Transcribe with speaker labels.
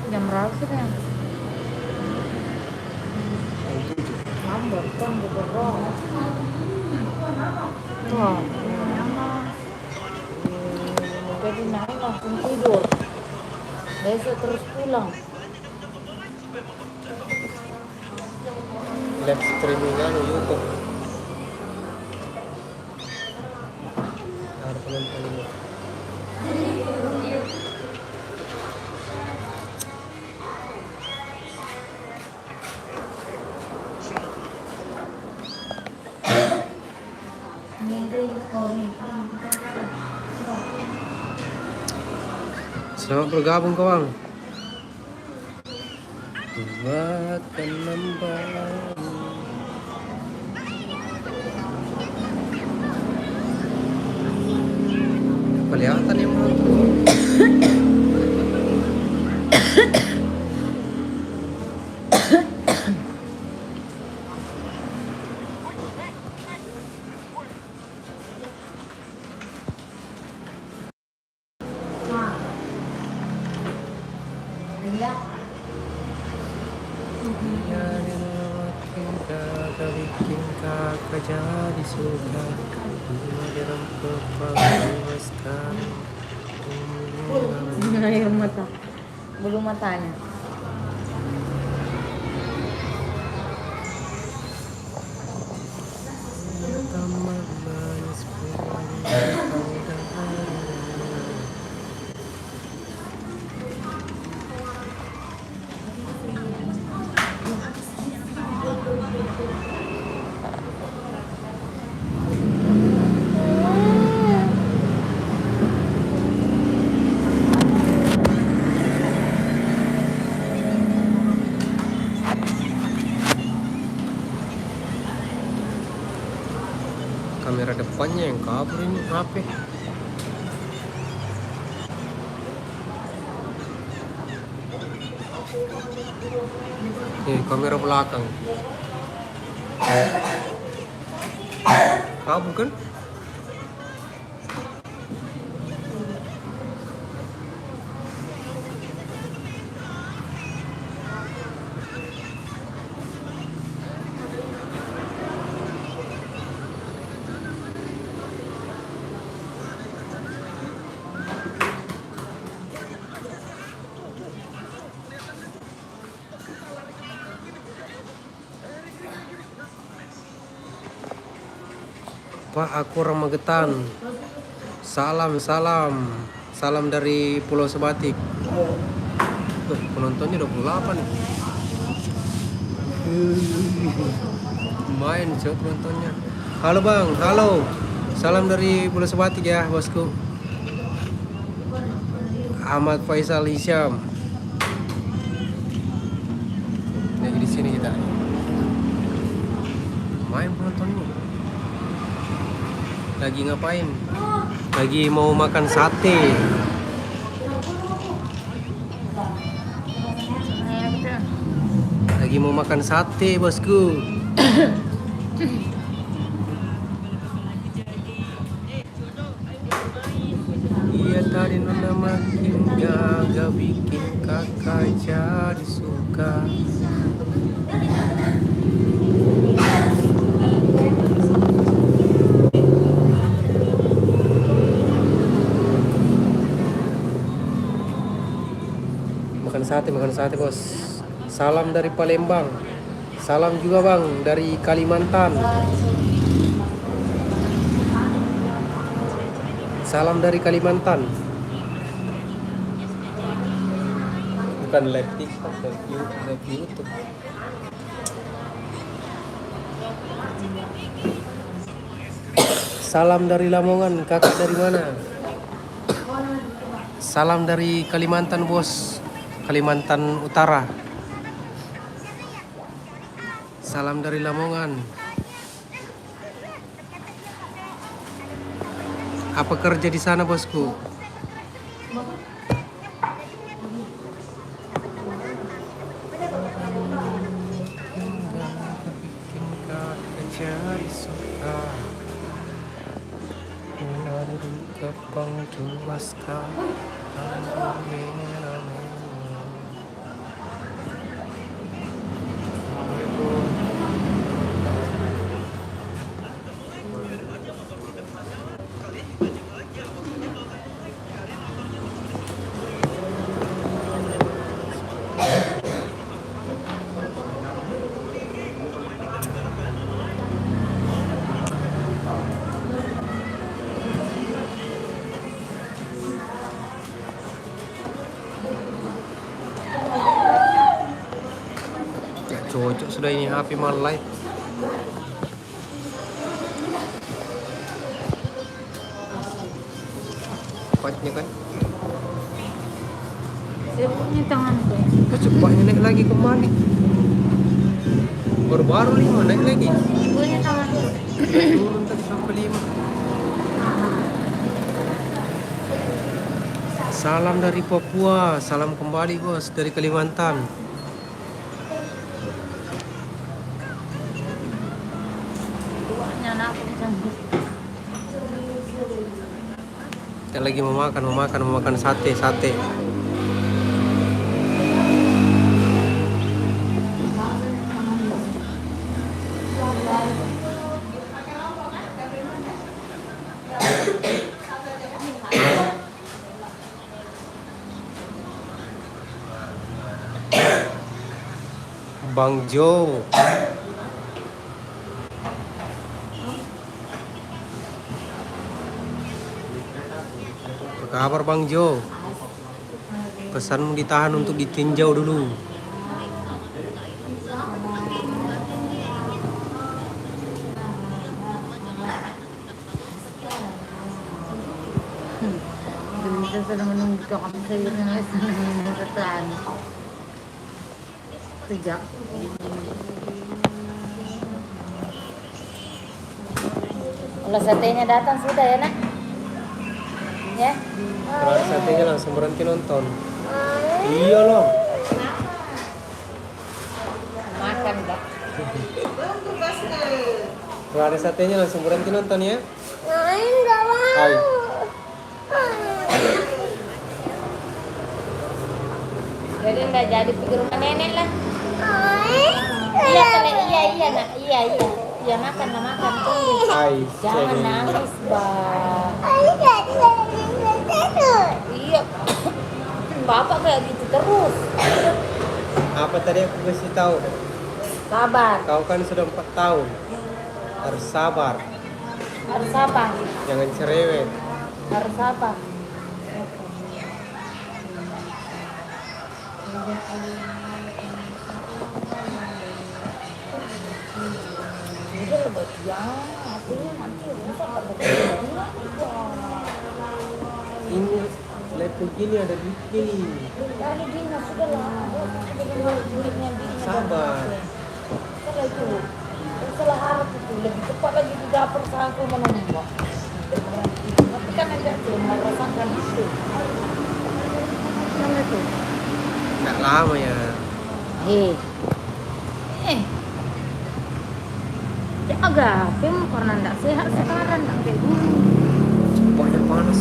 Speaker 1: Jam berapa sih kan? Lambat kan beberapa. Wah, jadi naik langsung tidur. Besok terus pulang.
Speaker 2: Live streaming YouTube. Harus nonton ini. Selamat bergabung kawan. Buatkan nambah. Kelihatan yang menonton. Bikin kakak jadi suka dalam kepala sekarang.
Speaker 1: Air mata, bulu matanya.
Speaker 2: Kamera depannya yang kabur ini HP. Nih kamera belakang kabur kan? Pak, aku orang Magetan. Salam dari Pulau Sebatik. Penontonnya 28 nih. Main cok penontonnya. Halo bang, halo. Salam dari Pulau Sebatik ya bosku. Ahmad Faisal Hisyam. Lagi di sini kita. Main penontonnya. Lagi ngapain? Lagi mau makan sate. Lagi mau makan sate bosku. Iya tadi nona makin gak bikin kakak jadi suka. Makan sate bos. Salam dari Palembang. Salam juga bang dari Kalimantan. Salam dari Kalimantan. Bukan live TikTok, live YouTube. Salam dari Lamongan, kakak dari mana? Salam dari Kalimantan bos, Kalimantan Utara. Salam dari Lamongan. Apa kerja di sana bosku? Cok, sudah ini HP malah live. Kuatnya kan?
Speaker 1: Sibuknya tanganku.
Speaker 2: Kok cepatnya naik lagi kembali? Baru-baru 5 naik lagi.
Speaker 1: Sibuknya tanganku.
Speaker 2: Turun tadi sampai 5. Salam dari Papua, salam kembali bos dari Kalimantan.
Speaker 1: Tuanya anakku canggih.
Speaker 2: Kita lagi mau makan sate. Bang Jo. Apa kabar Bang Jo? Pesanmu ditahan untuk ditinjau dulu.
Speaker 1: Bisa sudah menunggu kami sayurnya sama ketan. Sejak. Kalau satenya datang sudah ya nak? Ya?
Speaker 2: Kalau ada satenya langsung berhenti nonton. Iya loh.
Speaker 1: Makan enggak?
Speaker 2: Kalau ada satenya langsung berhenti nonton ya.
Speaker 3: Enggak mau.
Speaker 2: Hai.
Speaker 1: Jadi enggak jadi pergi rumah nenek lah. Iya kali iya nak iya makan tunggu.
Speaker 2: Hai.
Speaker 1: Jangan nangis bang. Iya. Bapak kayak gitu terus.
Speaker 2: Apa tadi aku kasih tahu?
Speaker 1: Sabar.
Speaker 2: Kau kan sudah 4 tahun. Harus sabar.
Speaker 1: Harus sabar.
Speaker 2: Jangan cerewet.
Speaker 1: Harus sabar. Udah lebat ya, artinya nanti rusak atau
Speaker 2: Ini level gini ada begini.
Speaker 1: Dari dinas sudah lah, duitnya dinas.
Speaker 2: Sabar.
Speaker 1: Setelah itu, setelah harap itu lebih cepat lagi di dapur aku menumbuk. Tapi kan ada belum merasakan itu. Mana tuh?
Speaker 2: Nggak lama ya.
Speaker 1: Ya agak, karena enggak sehat sekarang, enggak kayak dulu.
Speaker 2: Banyak panas.